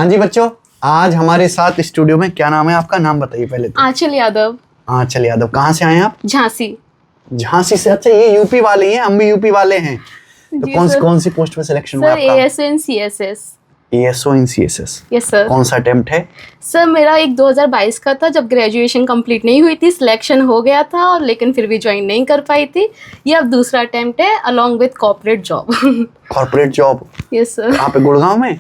हाँ जी बच्चों, आज हमारे साथ स्टूडियो में, क्या नाम है आपका? नाम बताइए पहले तो। आंचल यादव। आंचल यादव। कहाँ से आए हैं आप? झांसी। झांसी से? अच्छा, ये यूपी वाले ही हैं, हम भी यूपी वाले हैं। तो जी कौन सी पोस्ट पे सिलेक्शन हुआ सर, आपका? ASO इन CSS। ASO इन CSS। Yes sir. कौन सा अटेम्प्ट है? सर मेरा एक 2022 का था, जब ग्रेजुएशन कंप्लीट नहीं हुई थी, सिलेक्शन हो गया था और लेकिन फिर भी ज्वाइन नहीं कर पाई थी। ये अब दूसरा अटेम्प्ट है along with corporate job. Corporate job? Yes sir. कहाँ पे? गुड़गांव में?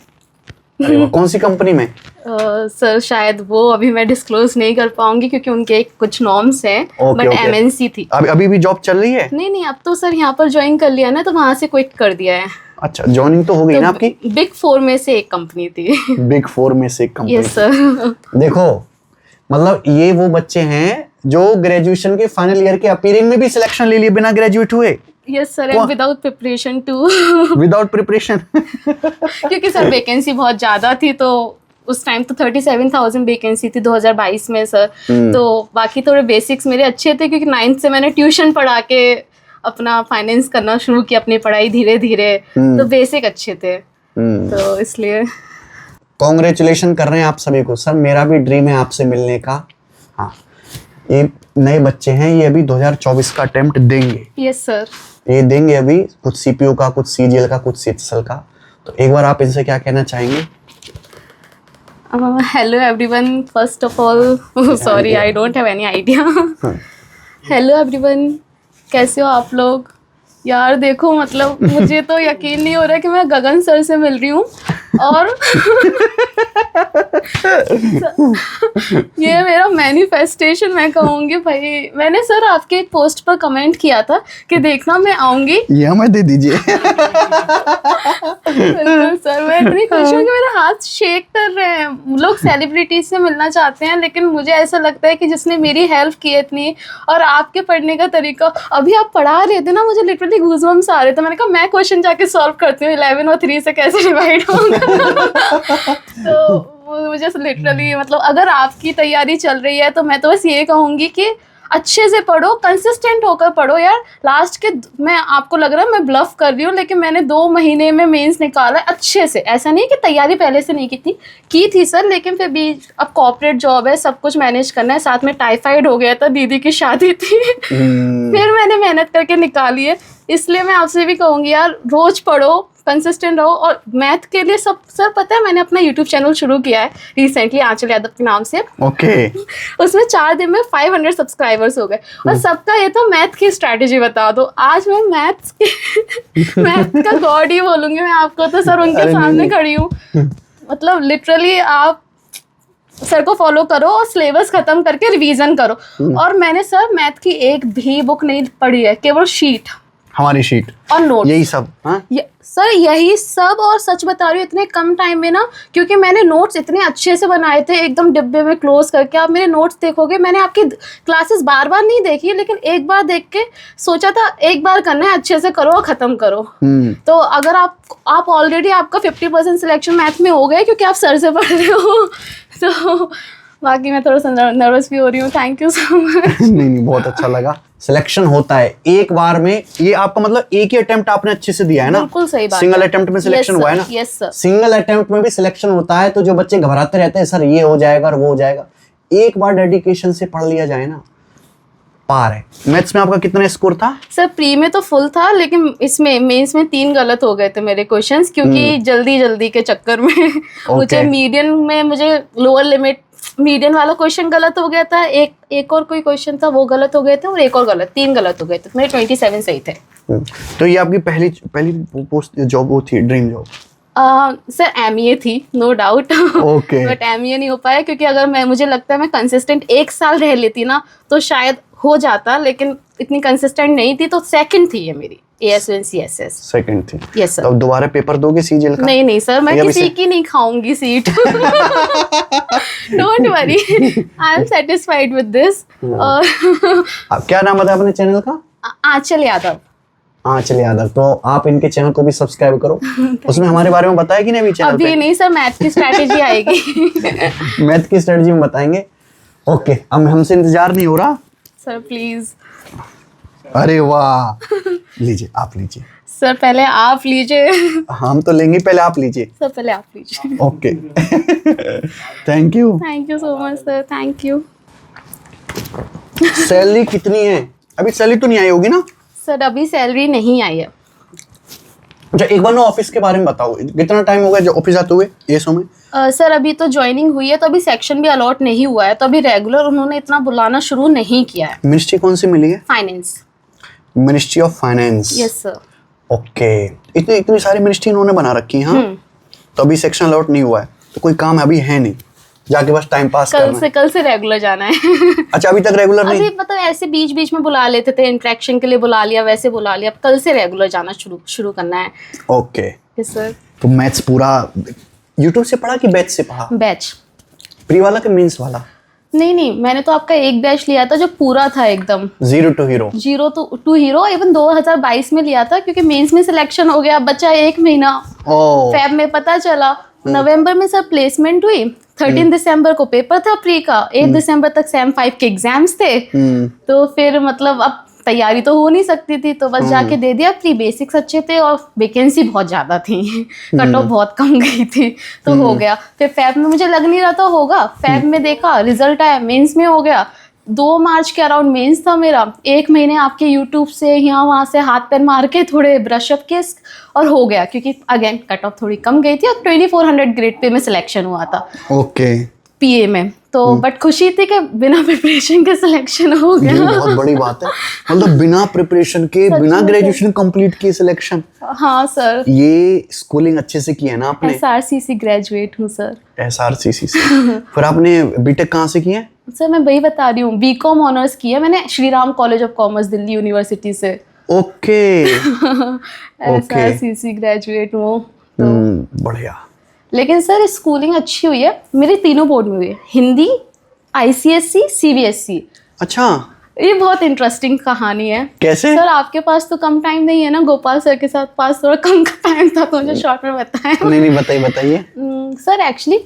अरे वाह, कौन सी कंपनी में? सर शायद वो अभी मैं डिस्क्लोज नहीं कर पाऊंगी क्योंकि उनके कुछ नॉर्म्स हैं, बट MNC थी। अभी भी जॉब चल रही है? नहीं, अब तो सर यहाँ पर ज्वाइन कर लिया ना, तो वहाँ से क्विट कर दिया है। अच्छा, जॉइनिंग तो हो गई ना आपकी? बिग 4 में से एक कंपनी थी। बिग 4 में से एक कंपनी? Yes sir. देखो, मतलब ये वो बच्चे हैं जो ग्रेजुएशन के फाइनल ईयर के अपीयरिंग में भी सिलेक्शन ले लिए बिना ग्रेजुएट हुए। Yes sir, and without preparation too. Without preparation. क्योंकि सर वैकेंसी बहुत ज्यादा थी, तो उस टाइम तो 37,000 वैकेंसी थी 2022 में सर। तो बाकी थोड़े बेसिक्स मेरे अच्छे थे क्योंकि 9th से मैंने ट्यूशन पढ़ा के अपना फाइनेंस करना शुरू किया, अपनी पढ़ाई धीरे धीरे। तो बेसिक अच्छे थे, तो इसलिए कॉन्ग्रेचुलेशन कर रहे हैं आप सभी को। सर मेरा भी ड्रीम है आपसे मिलने का। हाँ, ये नए बच्चे हैं, ये अभी 2024 का अटेम्प्ट देंगे। Yes sir. ये देंगे अभी, कुछ CPO का, कुछ CGL का, कुछ CHSL का। तो एक बार आप इनसे क्या कहना चाहेंगे? Hello everyone, first of all sorry, I don't have any idea. Hello everyone, कैसे हो आप लोग? यार देखो, मतलब मुझे तो यकीन नहीं हो रहा कि मैं गगन सर से मिल रही हूँ और ये मेरा मैनिफेस्टेशन मैं कहूँगी भाई। मैंने सर आपके एक पोस्ट पर कमेंट किया था कि देखना मैं आऊँगी। ये हमें दे दीजिए। बिल्कुल सर, मैं इतनी खुश हूँ कि मेरे हाथ शेक कर रहे हैं। लोग सेलिब्रिटी से मिलना चाहते हैं, लेकिन मुझे ऐसा लगता है कि जिसने मेरी हेल्प की है इतनी, और आपके पढ़ने का तरीका, अभी आप पढ़ा रहे थे ना, मुझे लिटरली गूज़बम्स आ रहे थे। मैंने कहा मैं क्वेश्चन जाके सॉल्व करती हूँ 11 और 3 से कैसे डिवाइड होगा। तो मुझे लिटरली, मतलब अगर आपकी तैयारी चल रही है तो मैं तो बस ये कहूँगी कि अच्छे से पढ़ो, कंसिस्टेंट होकर पढ़ो यार। लास्ट के, मैं आपको लग रहा है मैं ब्लफ कर रही हूँ, लेकिन मैंने 2 महीने में मेंस निकाला है अच्छे से। ऐसा नहीं कि तैयारी पहले से नहीं की थी सर, लेकिन फिर भी अब कॉर्पोरेट जॉब है, सब कुछ मैनेज करना है। साथ में टाइफाइड हो गया था, दीदी की शादी थी। फिर मैंने मेहनत करके निकाली है। इसलिए मैं आपसे भी कहूँगी यार, रोज पढ़ो, कंसिस्टेंट रहो। और मैथ के लिए सब सर, पता है मैंने अपना YouTube चैनल शुरू किया है रिसेंटली, आंचल यादव के नाम से। ओके। उसमें 4 दिन में 500 सब्सक्राइबर्स हो गए। और सबका ये तो मैथ की स्ट्रैटेजी बता दो। आज मैं मैथ का गॉड ही बोलूंगी मैं आपको, तो सर उनके सामने खड़ी हूँ। मतलब लिटरली आप सर को फॉलो करो और सिलेबस खत्म करके रिवीजन करो। और मैंने सर मैथ की एक भी बुक नहीं पढ़ी है, केवल शीट, हमारी शीट और नोट, यही सब। हाँ? सर यही सब। और सच बता रही हूँ, इतने कम टाइम में ना, क्योंकि मैंने नोट्स इतने अच्छे से बनाए थे एकदम डिब्बे में क्लोज करके। आप मेरे नोट्स देखोगे, मैंने आपकी क्लासेस बार बार नहीं देखी, लेकिन एक बार देख के सोचा था एक बार करना है, अच्छे से करो और ख़त्म करो। तो अगर आप ऑलरेडी आपका 50% सिलेक्शन मैथ में हो गए क्योंकि आप सर से पढ़ रहे हो। तो बाकी मैं थोड़ा सा नर्वस भी हो रही हूँ। Thank you so much. नहीं, बहुत अच्छा लगा। सिलेक्शन होता है एक बार में, ये आपका मतलब एक ही अटेम्प्ट आपने अच्छे से दिया है ना? बिल्कुल सही बात। सिंगल अटेम्प्ट में सिलेक्शन हुआ है ना? Yes sir. सिंगल अटेम्प्ट में भी सिलेक्शन होता है, तो जो बच्चे घबराते रहते हैं सर ये हो जाएगा और वो हो जाएगा, एक बार डेडिकेशन से पढ़ लिया जाए ना, पार है। मैथ्स में आपका कितना स्कोर था? सर प्री में तो फुल था, लेकिन इसमें मेंस में 3 गलत हो गए थे मेरे क्वेश्चंस, क्योंकि जल्दी के चक्कर में मुझे मीडियन में, मुझे लोअर लिमिट मीडियन वाला क्वेश्चन गलत हो गया था। एक और कोई क्वेश्चन था वो गलत हो गए थे, और एक और गलत, 3 गलत हो गए थे। मेरे 27 सही थे। तो ये आपकी पहली पोस्ट जॉब वो थी, ड्रीम जॉब? सर MA थी, no doubt. Okay. But MA नहीं हो पाया, क्योंकि अगर मुझे लगता है मैं कंसिस्टेंट 1 साल रह लेती ना तो शायद हो जाता, लेकिन इतनी कंसिस्टेंट नहीं थी। तो सेकंड थी ये मेरी, ASO इन CSS। सेकंड थी? Yes sir. तो अब दोबारा पेपर दोगे CGL का? नहीं सर, मैं किसी की नहीं खाऊंगी seat. Don't worry, I am satisfied with this. और आप क्या नाम बताया अपने चैनल का? आंचल यादव। आंचल यादव। तो आप इनके चैनल को भी सब्सक्राइब करो। उसमें हमारे बारे में बताया कि नहीं अभी चैनल पे? अभी नहीं सर, मैथ की स्ट्रैटेजी आएगी। मैथ की स्ट्रेटजी में बताएंगे। ओके, अब हमसे इंतजार नहीं हो रहा सर प्लीज। अरे वाह, लीजिए, आप लीजिए। सर पहले आप लीजिए। हम तो लेंगे, पहले आप लीजिए। सर पहले आप लीजिए। Okay. Thank you. Thank you so much sir, thank you. Salary कितनी है? अभी सैलरी तो नहीं आई होगी ना? सर अभी सैलरी नहीं आई है। अच्छा, एक बार ना ऑफिस के बारे में बताओ, कितना टाइम हो गया जो ऑफिस आते हुए एसओ में? सर अभी तो ज्वाइनिंग हुई है, तो अभी सेक्शन भी अलॉट नहीं हुआ है, तो अभी रेगुलर उन्होंने इतना बुलाना शुरू नहीं किया है। मिनिस्ट्री कौन सी मिली है? Finance. Ministry of finance. Yes sir. Okay, इतनी इतनी सारी मिनिस्ट्री इन्होंने बना रखी है। हाँ, तो अभी सेक्शन अलॉट नहीं हुआ है, तो कोई काम अभी है नहीं, जाके बस टाइम पास करना है। कल से रेगुलर जाना है। अच्छा, अभी तक रेगुलर नहीं? अभी मतलब ऐसे बीच बीच में बुला लेते थे, इंटरेक्शन के लिए बुला लिया, वैसे बुला लिया। अब कल से रेगुलर जाना शुरू करना है। ओके। Yes sir. तो मैथ्स पूरा यूट्यूब से पढ़ा कि बैच से पढ़ा? बैच। प्री वाला कि मेंस वाला? नहीं, मैंने तो आपका एक बैच लिया था जो पूरा था एकदम, 0 to hero. 0 to hero. Even 2022 में लिया था, क्योंकि मेंस में सिलेक्शन हो गया, बचा 1 महीना। फेब में पता चला, नवंबर में सर प्लेसमेंट हुई, 13 दिसंबर को पेपर था प्री का, 8 दिसंबर तक सेम 5 के एग्जाम्स थे। तो फिर मतलब अब तैयारी तो हो नहीं सकती थी, तो बस जाके दे दिया। प्री बेसिक्स अच्छे थे और वैकेंसी बहुत ज़्यादा थी, कट ऑफ बहुत कम गई थी, तो हो गया। फिर फैब में मुझे लग नहीं रहा था होगा, फैब में देखा रिजल्ट आया, मेंस में हो गया। 2 मार्च के अराउंड मेंस था मेरा। 1 महीने आपके यूट्यूब से यहाँ वहाँ से हाथ पैर मार के थोड़े ब्रशअप के और हो गया, क्योंकि अगेन कट ऑफ थोड़ी कम गई थी और 2400 ग्रेड पे में सिलेक्शन हुआ था। ओके। पीए में तो बट खुशी थी कि बिना प्रिपरेशन के सिलेक्शन हो गया। ये बहुत बड़ी बात है, मतलब बिना प्रिपरेशन के, बिना ग्रेजुएशन कंप्लीट किए सिलेक्शन। हाँ सर। ये स्कूलिंग अच्छे से की है ना आपने? SRCC ग्रेजुएट हूँ सर। SRCC से। फिर आपने बीटेक कहाँ से की है? सर मैं वही बता रही हूँ, बीकॉम ऑनर्स की है मैंने Shri Ram college of commerce Delhi university से। ओके। SRCC ग्रेजुएट हूँ। बढ़िया। लेकिन सर स्कूलिंग अच्छी हुई है, मेरी तीनों बोर्ड में हुई है, हिंदी, ICSE, CBSE। अच्छा, ये बहुत इंटरेस्टिंग कहानी है। कैसे? सर आपके पास तो कम टाइम नहीं है ना, गोपाल सर के साथ पास थोड़ा कम का टाइम था, तो मुझे शॉर्ट में बताएं। नहीं, बताइए। सर एक्चुअली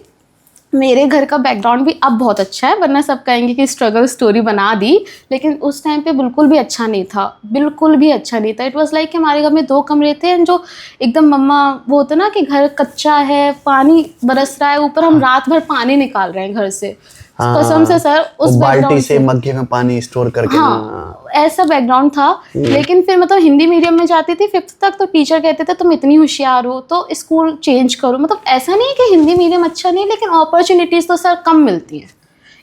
मेरे घर का बैकग्राउंड भी अब बहुत अच्छा है, वरना सब कहेंगे कि स्ट्रगल स्टोरी बना दी, लेकिन उस टाइम पे बिल्कुल भी अच्छा नहीं था, बिल्कुल भी अच्छा नहीं था। इट वाज लाइक कि हमारे घर में 2 कमरे थे, जो एकदम मम्मा वो होता ना कि घर कच्चा है, पानी बरस रहा है ऊपर, हम रात भर पानी निकाल रहे हैं घर से। कसम से सर उस बाल्टी से मग्गे में पानी स्टोर करके। हाँ, ऐसा बैकग्राउंड था। लेकिन फिर मतलब हिंदी मीडियम में जाती थी 5th तक, तो टीचर कहते थे तुम इतनी होशियार हो तो स्कूल चेंज करो। मतलब ऐसा नहीं है कि हिंदी मीडियम अच्छा नहीं, लेकिन अपॉर्चुनिटीज तो सर कम मिलती हैं,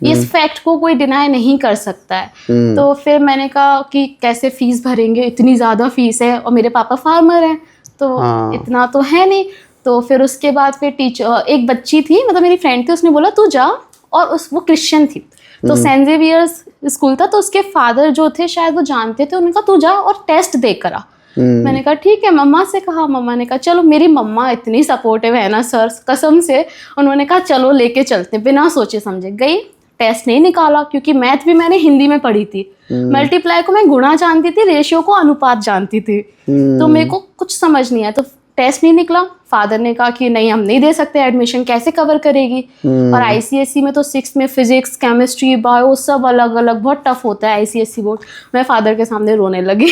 इस फैक्ट को कोई डिनाई नहीं कर सकता है। तो फिर मैंने कहा कि कैसे फीस भरेंगे, इतनी ज़्यादा फीस है, और मेरे पापा फार्मर हैं तो इतना तो है नहीं। तो फिर उसके बाद फिर टीचर, एक बच्ची थी मतलब मेरी फ्रेंड थी, उसने बोला तू जा, और वो क्रिश्चियन थी, तो सेंट जेवियर्स स्कूल था, तो उसके फादर जो थे शायद वो जानते थे, उन्होंने कहा तू जा और टेस्ट दे कर आ। मैंने कहा ठीक है, मम्मा से कहा, मम्मा ने कहा चलो। मेरी मम्मा इतनी सपोर्टिव है ना सर, कसम से, उन्होंने कहा चलो लेके चलते, बिना सोचे समझे गई। टेस्ट नहीं निकाला, क्योंकि मैथ भी मैंने हिंदी में पढ़ी थी, मल्टीप्लाई को मैं गुणा जानती थी, रेशियो को अनुपात जानती थी, तो मेरे को कुछ समझ नहीं आया। तो टेस्ट नहीं निकला, फादर ने कहा कि नहीं हम नहीं दे सकते एडमिशन, कैसे कवर करेगी। और ICSE में तो 6th में फिजिक्स, केमिस्ट्री, बायो सब अलग अलग, बहुत टफ होता है ICSE बोर्ड। मैं फादर के सामने रोने लगी।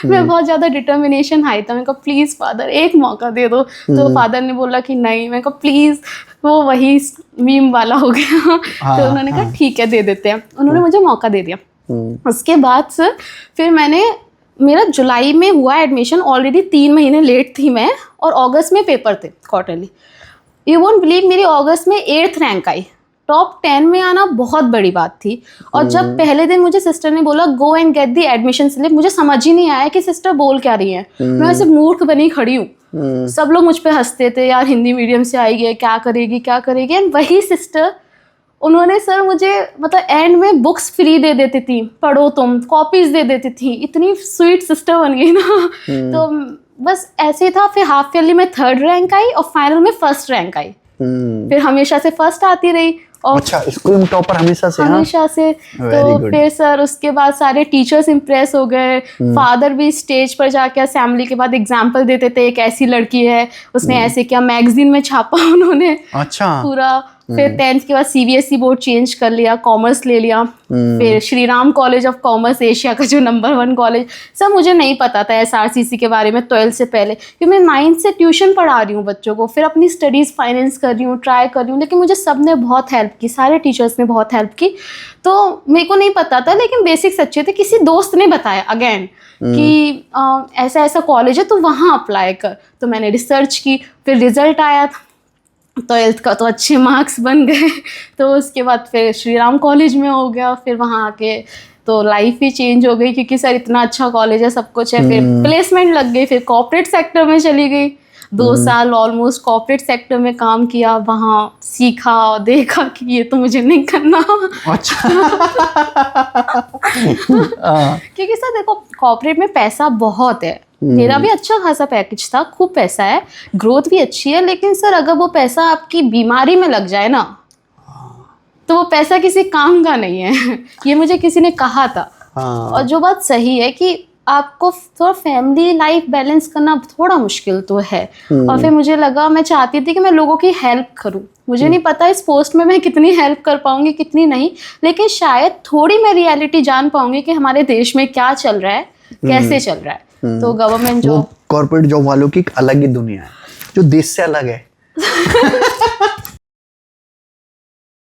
मैं बहुत ज़्यादा डिटर्मिनेशन हाई था, मैंने कहा प्लीज़ फादर एक मौका दे दो। तो फादर ने बोला कि नहीं, मैंने कहा प्लीज़, वो वही मीम वाला हो गया। तो उन्होंने कहा ठीक है दे देते हैं, उन्होंने मुझे मौका दे दिया। उसके बाद सर फिर मेरा जुलाई में हुआ एडमिशन, ऑलरेडी 3 महीने लेट थी मैं, और अगस्त में पेपर थे क्वार्टरली। यू वोंट बिलीव, मेरी अगस्त में 8th रैंक आई। टॉप 10 में आना बहुत बड़ी बात थी। और जब पहले दिन मुझे सिस्टर ने बोला go and get the admission slip, मुझे समझ ही नहीं आया कि सिस्टर बोल क्या रही है। मैं ऐसे मूर्ख बनी खड़ी हूँ। सब लोग मुझ पे हंसते थे, यार हिंदी मीडियम से आई है, क्या करेगी। एंड वही सिस्टर, उन्होंने सर मुझे मतलब एंड में बुक्स फ्री दे देती थी, पढ़ो तुम, कॉपीज दे देती थी, इतनी स्वीट सिस्टर बन गई ना। तो बस ऐसे ही था। फिर हाफ ईयरली में 3rd रैंक आई और फाइनल में 1st रैंक आई। फिर हमेशा से फर्स्ट आती रही। और अच्छा, स्कूल में टॉपर हमेशा से? हमेशा से। तो फिर सर उसके बाद सारे टीचर्स इम्प्रेस हो गए। फादर भी स्टेज पर जाके असेंबली के बाद एग्जाम्पल देते थे, एक ऐसी लड़की है उसने ऐसे किया, मैगजीन में छापा उन्होंने। अच्छा। पूरा फिर 10th के बाद CBSE बोर्ड चेंज कर लिया, कॉमर्स ले लिया। फिर Shri Ram college of commerce, Asia का जो नंबर 1 कॉलेज। सब मुझे नहीं पता था SRCC के बारे में 12th से पहले, क्योंकि मैं 9th से ट्यूशन पढ़ा रही हूँ बच्चों को, फिर अपनी स्टडीज़ फाइनेंस कर रही हूँ, ट्राई कर रही हूँ, लेकिन मुझे सब ने बहुत हेल्प की, सारे टीचर्स ने बहुत हेल्प की। तो मेरे को नहीं पता था, लेकिन बेसिक्स अच्छे थे। किसी दोस्त ने बताया अगेन कि ऐसा ऐसा कॉलेज है तो वहाँ अप्लाई कर। तो मैंने रिसर्च की, फिर रिजल्ट आया, 12th का तो अच्छे मार्क्स बन गए। तो उसके बाद फिर श्री राम कॉलेज में हो गया। फिर वहाँ आके तो लाइफ ही चेंज हो गई, क्योंकि सर इतना अच्छा कॉलेज है, सब कुछ है। फिर प्लेसमेंट लग गई, फिर कॉर्पोरेट सेक्टर में चली गई। 2 साल ऑलमोस्ट कॉर्पोरेट सेक्टर में काम किया, वहाँ सीखा और देखा कि ये तो मुझे नहीं करना। अच्छा। क्योंकि सर देखो, कॉर्पोरेट में पैसा बहुत है। मेरा भी अच्छा खासा पैकेज था, खूब पैसा है, ग्रोथ भी अच्छी है, लेकिन सर अगर वो पैसा आपकी बीमारी में लग जाए ना, तो वो पैसा किसी काम का नहीं है। ये मुझे किसी ने कहा था। और जो बात सही है कि आपको थोड़ा फैमिली लाइफ बैलेंस करना थोड़ा मुश्किल तो है। और फिर मुझे लगा, मैं चाहती थी कि मैं लोगों की हेल्प करूं। मुझे नहीं पता इस पोस्ट में मैं कितनी हेल्प कर पाऊंगी, कितनी नहीं, लेकिन शायद थोड़ी मैं रियलिटी जान पाऊंगी कि हमारे देश में क्या चल रहा है, कैसे चल रहा है। तो गवर्नमेंट जॉब, कॉर्पोरेट जॉब वालों की एक अलग ही दुनिया है, जो देश से अलग है।